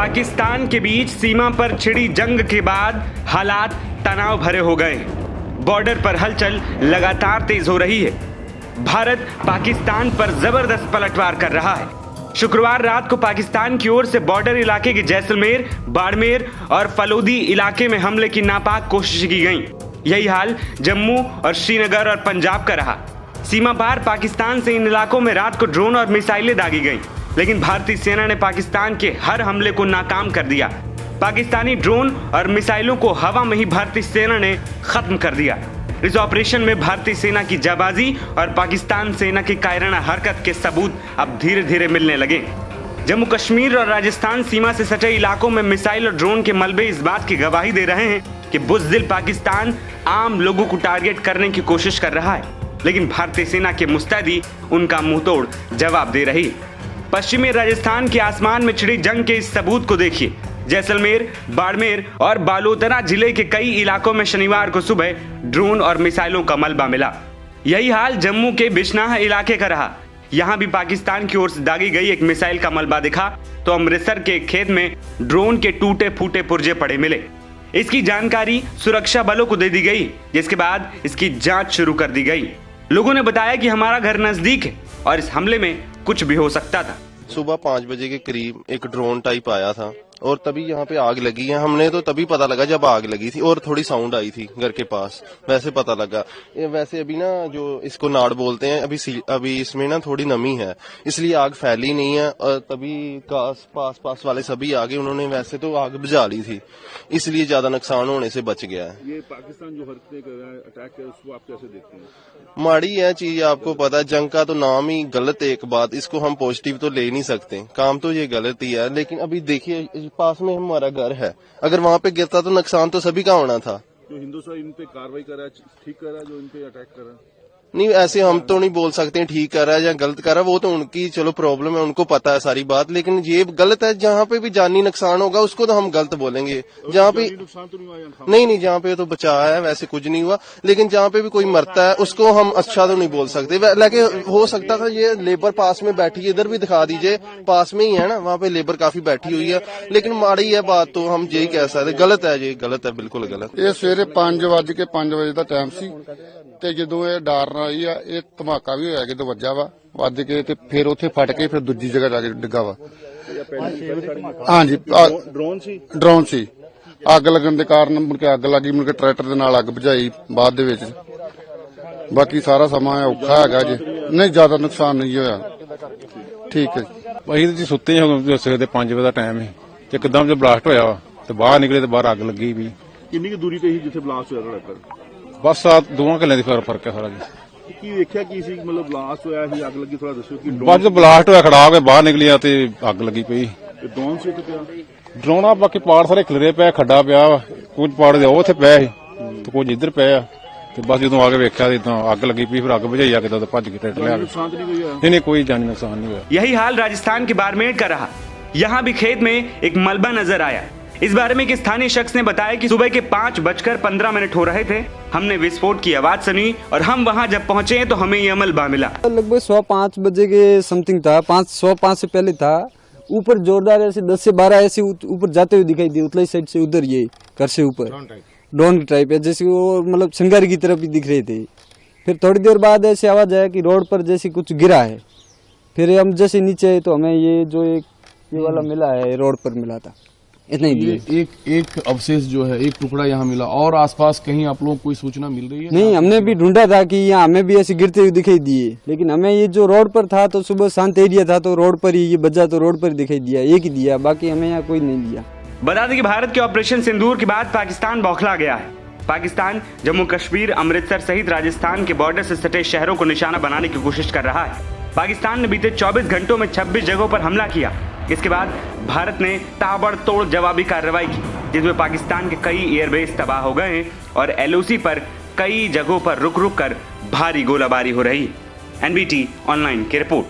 पाकिस्तान के बीच सीमा पर छिड़ी जंग के बाद हालात तनाव भरे हो गए। बॉर्डर पर हलचल लगातार तेज हो रही है। भारत पाकिस्तान पर जबरदस्त पलटवार कर रहा है। शुक्रवार रात को पाकिस्तान की ओर से बॉर्डर इलाके के जैसलमेर, बाड़मेर और फलोदी इलाके में हमले की नापाक कोशिश की गई। यही हाल जम्मू और श्रीनगर और पंजाब का रहा। सीमा पार पाकिस्तान से इन इलाकों में रात को ड्रोन और मिसाइलें दागी गईं, लेकिन भारतीय सेना ने पाकिस्तान के हर हमले को नाकाम कर दिया। पाकिस्तानी ड्रोन और मिसाइलों को हवा में ही भारतीय सेना ने खत्म कर दिया। इस ऑपरेशन में भारतीय सेना की जाबाजी और पाकिस्तान सेना की कायराना हरकत के सबूत अब धीरे धीरे मिलने लगे। जम्मू कश्मीर और राजस्थान सीमा से सटे इलाकों में मिसाइल और ड्रोन के मलबे इस बात की गवाही दे रहे हैं कि बुज़दिल पाकिस्तान आम लोगों को टारगेट करने की कोशिश कर रहा है, लेकिन भारतीय सेना के मुस्तैदी उनका मुंहतोड़ जवाब दे रही है। पश्चिमी राजस्थान के आसमान में छिड़ी जंग के इस सबूत को देखिए। जैसलमेर, बाड़मेर और बालोतरा जिले के कई इलाकों में शनिवार को सुबह ड्रोन और मिसाइलों का मलबा मिला। यही हाल जम्मू के बिश्नाह इलाके का रहा। यहां भी पाकिस्तान की ओर से दागी गई एक मिसाइल का मलबा दिखा तो अमृतसर के एक खेत में ड्रोन के टूटे फूटे पुर्जे पड़े मिले। इसकी जानकारी सुरक्षा बलों को दे दी गई, जिसके बाद इसकी जांच शुरू कर दी गई। लोगों ने बताया कि हमारा घर नजदीक है और इस हमले में कुछ भी हो सकता था। सुबह 5 बजे के करीब एक ड्रोन टाइप आया था और तभी यहाँ पे आग लगी है। हमने तो तभी पता लगा जब आग लगी थी और थोड़ी साउंड आई थी घर के पास, वैसे पता लगा। वैसे अभी ना जो इसको नाड़ बोलते हैं, अभी इसमें ना थोड़ी नमी है, इसलिए आग फैली नहीं है। और तभी पास वाले सभी आगे, उन्होंने वैसे तो आग बुझा ली थी, इसलिए ज्यादा नुकसान होने से बच गया है। ये पाकिस्तान जो हरकतें कर रहा है, अटैक कर, उसको आप कैसे देखते हैं? माड़ी है चीज, आपको पता है जंग का तो नाम ही गलत है। एक बात, इसको हम पॉजिटिव तो ले नहीं सकते, काम तो ये गलत ही है। लेकिन अभी देखिए पास में हमारा घर है, अगर वहाँ पे गिरता तो नुकसान तो सभी का होना था। जो हिंदुस्तान इन पे कार्रवाई कर रहा है, ठीक कर रहा है, जो इन पे अटैक कर रहा है? नहीं, ऐसे हम तो नहीं बोल सकते ठीक कर रहा है या गलत कर रहा है, वो तो उनकी चलो प्रॉब्लम है, उनको पता है सारी बात। लेकिन ये गलत है, जहाँ पे भी जानी नुकसान होगा उसको तो हम गलत बोलेंगे। जहाँ पे नुकसान तो नहीं हुआ? नहीं, जहाँ पे तो बचाव है, वैसे कुछ नहीं हुआ। लेकिन जहाँ पे भी कोई मरता है उसको हम अच्छा तो नहीं बोल सकते। लेकिन हो सकता था ये लेबर पास में बैठी है, इधर भी दिखा दीजिए, पास में ही है ना, वहाँ पे लेबर काफी बैठी हुई है। लेकिन माड़ी है बात, तो हम यही कह सकते, गलत है, ये गलत है, बिल्कुल गलत। ये सवेरे 5:05 ਵਜੇ ਦਾ ਟਾਈਮ ਸੀ ਤੇ ਜਦੋਂ ਇਹ ਡਾਰ ਰਹੀ ਆ, ਇਹ ਧਮਾਕਾ ਵੀ ਹੋਇਆ, ਜਦੋਂ ਵੱਜਾ ਵਾ, ਵੱਜ ਕੇ ਤੇ ਫਿਰ ਉੱਥੇ ਫਟ ਕੇ ਫਿਰ ਦੂਜੀ ਜਗ੍ਹਾ ਜਾ ਕੇ ਡਿੱਗਾ ਵਾ। ਹਾਂਜੀ, ਡਰੋਨ ਸੀ। ਅੱਗ ਲੱਗਣ ਦੇ ਕਾਰਨ ਮੁੜ ਕੇ ਅੱਗ ਲੱਗੀ, ਮੁੜ ਕੇ ਟਰੈਕਟਰ ਦੇ ਨਾਲ ਅੱਗ ਬੁਝਾਈ ਬਾਅਦ ਦੇ ਵਿੱਚ। ਬਾਕੀ ਸਾਰਾ ਸਮਾਂ ਔਖਾ ਹੈਗਾ ਜੀ, ਨਹੀਂ ਜ਼ਿਆਦਾ ਨੁਕਸਾਨ ਨਹੀਂ ਹੋਇਆ। ਠੀਕ ਹੈ ਅਸੀਂ ਜੀ ਸੁੱਤੇ ਹਾਂ, ਸਵੇਰ ਦੇ 5 ਵਜੇ ਦਾ ਟਾਈਮ ਹੈ, ਇੱਕਦਮ ਜੇ ਬਲਾਸਟ ਹੋਇਆ ਵਾ ਤੇ ਬਾਹਰ ਨਿਕਲੇ ਤੇ ਬਾਹਰ ਅੱਗ ਲੱਗੀ ਵੀ। ਕਿੰਨੀ ਕੁ ਦੂਰੀ ਤੇ ਹੀ ਜਿੱਥੇ ਬਲਾਸਟ ਹੋਇਆ ਤੁਹਾਡਾ? ਬਸ 2 ਕਿੱਲਿਆਂ ਦੀ ਫਰਕ ਹੈ ਸਾਰਾ ਜੀ। ਕੀ ਵੇਖਿਆ ਕੀ ਸੀ, ਮਤਲਬ ਬਲਾਸਟ ਹੋਇਆ ਸੀ, ਅੱਗ ਲੱਗੀ, ਥੋੜਾ ਦੱਸੋ। ਕਿ ਬਸ ਬਲਾਸਟ ਹੋਇਆ, ਖੜਾ ਹੋ ਕੇ ਬਾਹਰ ਨਿਕਲਿਆ ਤੇ ਅੱਗ ਲੱਗੀ ਪਈ। ਡਰੋਨ ਸੀ ਤੇ ਪਿਆ? ਡਰੋਨਾ ਬਾਕੀ ਪਾੜ ਸਾਰੇ ਖਿਲਰੇ ਪਿਆ, ਖੱਡਾ ਪਿਆ ਵਾ, ਕੁਝ ਪਾੜ ਦੇ ਉੱਥੇ ਪਿਆ ਸੀ ਤੇ ਕੁਝ ਇੱਧਰ ਪਿਆ। ਤੇ ਬਸ ਜਦੋਂ ਆ ਕੇ ਵੇਖਿਆ ਤਾਂ ਅੱਗ ਲੱਗੀ ਪਈ, ਫਿਰ ਅੱਗ ਬੁਝਾਈ ਆ ਕੇ ਤਾਂ ਭੱਜ ਕੇ ਟਰੈਕਟਰ ਲਿਆ। नहीं, कोई जानी नुकसान नहीं हुआ। यही हाल राजस्थान के बाड़मेर का रहा। यहाँ भी खेत में एक मलबा नजर आया। इस बारे में एक स्थानीय शख्स ने बताया कि सुबह के 5:15 हो रहे थे, हमने विस्फोट की आवाज सुनी और हम वहाँ जब पहुंचे तो हमें यह मलबा मिला। लगभग 5:15 बजे के समथिंग था, 5:05 से पहले था। ऊपर जोरदार ऐसे 10 से 12 ऐसे ऊपर जाते हुए दिखाई दिए, उतलाई साइड से उधर, ये घर से ऊपर ड्रोन टाइप है, जैसे वो मतलब सिंगार की तरफ ही दिख रहे थे। फिर थोड़ी देर बाद ऐसी आवाज आया कि रोड पर जैसे कुछ गिरा है। फिर हम जैसे नीचे तो हमें ये जो ये वाला मिला है, रोड पर मिला था, इतना ही दिए। एक अवशेष जो है, एक टुकड़ा यहाँ मिला। और आसपास कहीं आप लोगों को कोई सूचना मिल रही है? नहीं, हमने भी ढूंढा था कि यहाँ हमें भी ऐसे गिरते हुए दिखाई दिए, लेकिन हमें ये जो रोड पर था तो सुबह शांत एरिया था तो रोड पर ही ये बजा, तो रोड पर दिखाई दिया, एक ही दिया, बाकी हमें यहाँ कोई नहीं दिया। बता दें कि भारत के ऑपरेशन सिंदूर के बाद पाकिस्तान बौखला गया है। पाकिस्तान जम्मू कश्मीर, अमृतसर सहित राजस्थान के बॉर्डर से सटे शहरों को निशाना बनाने की कोशिश कर रहा है। पाकिस्तान ने बीते 24 घंटों में 26 जगहों पर हमला किया। इसके बाद भारत ने ताबड़तोड़ जवाबी कार्रवाई की, जिसमें पाकिस्तान के कई एयरबेस तबाह हो गए हैं और LOC पर कई जगहों पर रुक रुक कर भारी गोलाबारी हो रही है। NBT ऑनलाइन की रिपोर्ट।